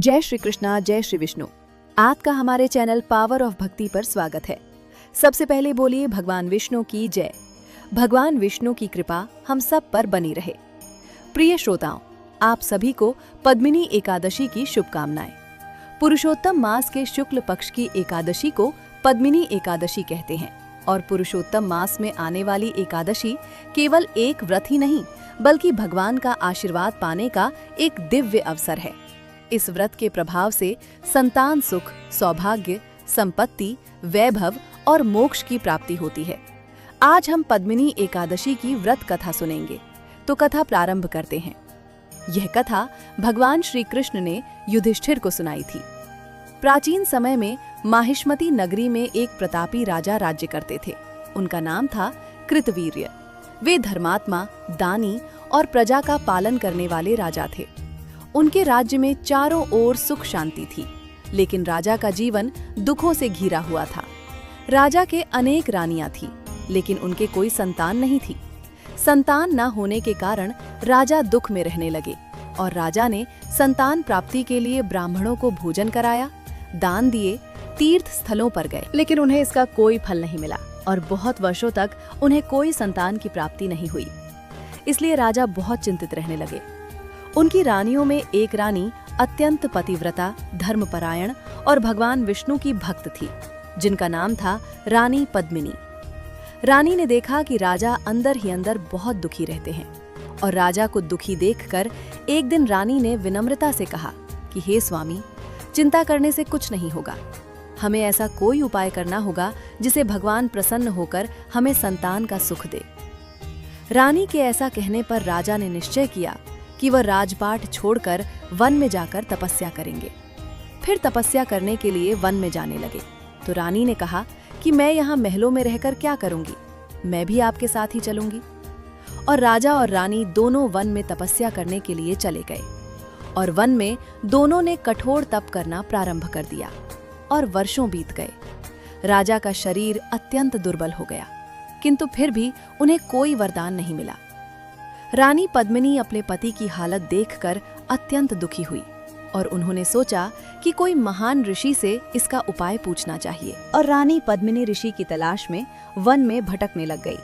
जय श्री कृष्णा, जय श्री विष्णु। आपका हमारे चैनल पावर ऑफ भक्ति पर स्वागत है। सबसे पहले बोलिए भगवान विष्णु की जय। भगवान विष्णु की कृपा हम सब पर बनी रहे। प्रिय श्रोताओं, आप सभी को पद्मिनी एकादशी की शुभकामनाएं। पुरुषोत्तम मास के शुक्ल पक्ष की एकादशी को पद्मिनी एकादशी कहते हैं और पुरुषोत्तम मास में आने वाली एकादशी केवल एक व्रत ही नहीं बल्कि भगवान का आशीर्वाद पाने का एक दिव्य अवसर है। इस व्रत के प्रभाव से संतान सुख, सौभाग्य, संपत्ति, वैभव और मोक्ष की प्राप्ति होती है। आज हम पद्मिनी एकादशी की व्रत कथा सुनेंगे, तो कथा प्रारंभ करते हैं। यह कथा भगवान श्री कृष्ण ने युधिष्ठिर को सुनाई थी। प्राचीन समय में माहिष्मती नगरी में एक प्रतापी राजा राज्य करते थे। उनका नाम था कृतवीर्य। वे धर्मात्मा, दानी और प्रजा का पालन करने वाले राजा थे। उनके राज्य में चारों ओर सुख शांति थी, लेकिन राजा का जीवन दुखों से घिरा हुआ था। राजा के अनेक रानियां थीं, लेकिन उनके कोई संतान नहीं थी। संतान न होने के कारण राजा दुख में रहने लगे और राजा ने संतान प्राप्ति के लिए ब्राह्मणों को भोजन कराया, दान दिए, तीर्थ स्थलों पर गए, लेकिन उन्हें इसका कोई फल नहीं मिला और बहुत वर्षों तक उन्हें कोई संतान की प्राप्ति नहीं हुई। इसलिए राजा बहुत चिंतित रहने लगे। उनकी रानियों में एक रानी अत्यंत पतिव्रता, धर्मपरायण और भगवान विष्णु की भक्त थी, जिनका नाम था रानी पद्मिनी। रानी ने देखा कि राजा अंदर ही अंदर बहुत दुखी रहते हैं और राजा को दुखी देखकर एक दिन रानी ने विनम्रता से कहा कि हे स्वामी, चिंता करने से कुछ नहीं होगा। हमें ऐसा कोई उपाय करना होगा जिसे भगवान प्रसन्न होकर हमें संतान का सुख दे। रानी के ऐसा कहने पर राजा ने निश्चय किया कि वह राजपाट छोड़कर वन में जाकर तपस्या करेंगे। फिर तपस्या करने के लिए वन में जाने लगे तो रानी ने कहा कि मैं यहाँ महलों में रहकर क्या करूंगी, मैं भी आपके साथ ही चलूंगी। और राजा और रानी दोनों वन में तपस्या करने के लिए चले गए और वन में दोनों ने कठोर तप करना प्रारंभ कर दिया और वर्षों बीत गए। राजा का शरीर अत्यंत दुर्बल हो गया, किंतु फिर भी उन्हें कोई वरदान नहीं मिला। रानी पद्मिनी अपने पति की हालत देखकर अत्यंत दुखी हुई और उन्होंने सोचा कि कोई महान ऋषि से इसका उपाय पूछना चाहिए। और रानी पद्मिनी ऋषि की तलाश में वन में भटकने लग गई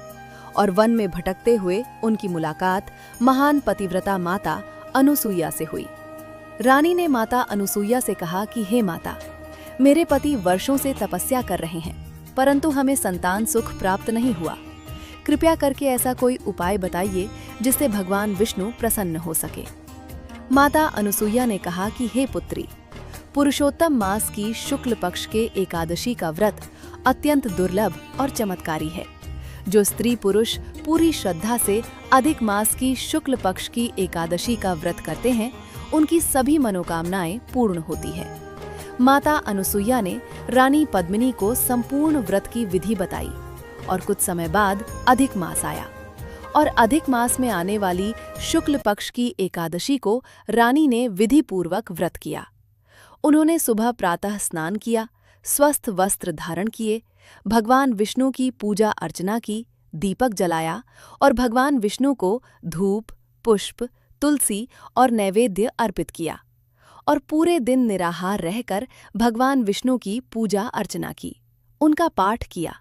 और वन में भटकते हुए उनकी मुलाकात महान पतिव्रता माता अनुसुईया से हुई। रानी ने माता अनुसुईया से कहा कि हे माता, मेरे पति वर्षों से तपस्या कर रहे हैं, परंतु हमें संतान सुख प्राप्त नहीं हुआ। कृपया करके ऐसा कोई उपाय बताइए जिससे भगवान विष्णु प्रसन्न हो सके। माता अनुसुईया ने कहा कि हे पुत्री, पुरुषोत्तम मास की शुक्ल पक्ष के एकादशी का व्रत अत्यंत दुर्लभ और चमत्कारी है। जो स्त्री पुरुष पूरी श्रद्धा से अधिक मास की शुक्ल पक्ष की एकादशी का व्रत करते हैं, उनकी सभी मनोकामनाएं पूर्ण होती है। माता अनुसुईया ने रानी पद्मिनी को संपूर्ण व्रत की विधि बताई और कुछ समय बाद अधिक मास आया और अधिक मास में आने वाली शुक्ल पक्ष की एकादशी को रानी ने विधि पूर्वक व्रत किया। उन्होंने सुबह प्रातः स्नान किया, स्वस्थ वस्त्र धारण किए, भगवान विष्णु की पूजा अर्चना की, दीपक जलाया और भगवान विष्णु को धूप, पुष्प, तुलसी और नैवेद्य अर्पित किया और पूरे दिन निराहार रहकर भगवान विष्णु की पूजा अर्चना की, उनका पाठ किया।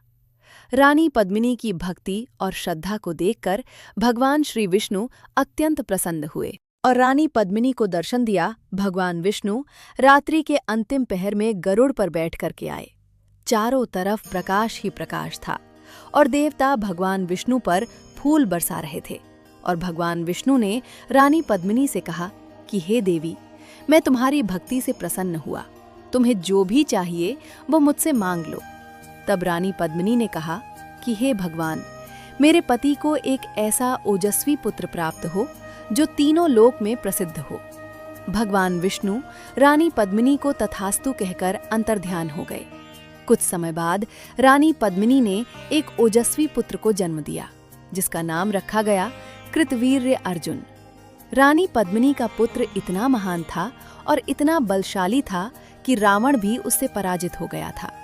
रानी पद्मिनी की भक्ति और श्रद्धा को देखकर भगवान श्री विष्णु अत्यंत प्रसन्न हुए और रानी पद्मिनी को दर्शन दिया। भगवान विष्णु रात्रि के अंतिम पहर में गरुड़ पर बैठ करके आए। चारों तरफ प्रकाश ही प्रकाश था और देवता भगवान विष्णु पर फूल बरसा रहे थे। और भगवान विष्णु ने रानी पद्मिनी से कहा कि हे देवी, मैं तुम्हारी भक्ति से प्रसन्न हुआ, तुम्हें जो भी चाहिए वो मुझसे मांग लो। तब रानी पद्मिनी ने कहा कि हे भगवान, मेरे पति को एक ऐसा ओजस्वी पुत्र प्राप्त हो जो तीनों लोक में प्रसिद्ध हो। भगवान विष्णु रानी पद्मिनी को तथास्तु कहकर अंतर्ध्यान हो गए। कुछ समय बाद रानी पद्मिनी ने एक ओजस्वी पुत्र को जन्म दिया, जिसका नाम रखा गया कृतवीर्य अर्जुन। रानी पद्मिनी का पुत्र इतना महान था और इतना बलशाली था कि रावण भी उससे पराजित हो गया था।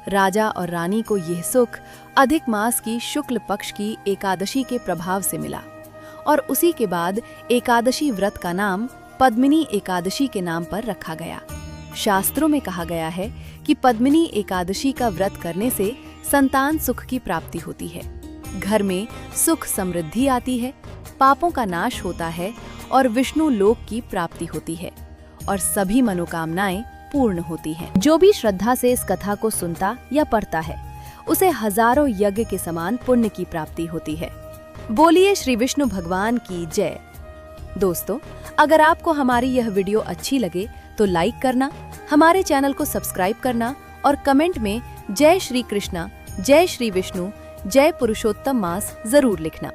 राजा और रानी को यह सुख अधिक मास की शुक्ल पक्ष की एकादशी के प्रभाव से मिला और उसी के बाद एकादशी व्रत का नाम पद्मिनी एकादशी के नाम पर रखा गया। शास्त्रों में कहा गया है कि पद्मिनी एकादशी का व्रत करने से संतान सुख की प्राप्ति होती है, घर में सुख समृद्धि आती है, पापों का नाश होता है और विष्णु लोक की प्राप्ति होती है और सभी मनोकामनाएं पूर्ण होती हैं। जो भी श्रद्धा से इस कथा को सुनता या पढ़ता है उसे हजारों यज्ञ के समान पुण्य की प्राप्ति होती है। बोलिए श्री विष्णु भगवान की जय। दोस्तों, अगर आपको हमारी यह वीडियो अच्छी लगे तो लाइक करना, हमारे चैनल को सब्सक्राइब करना और कमेंट में जय श्री कृष्णा, जय श्री विष्णु, जय पुरुषोत्तम मास जरूर लिखना।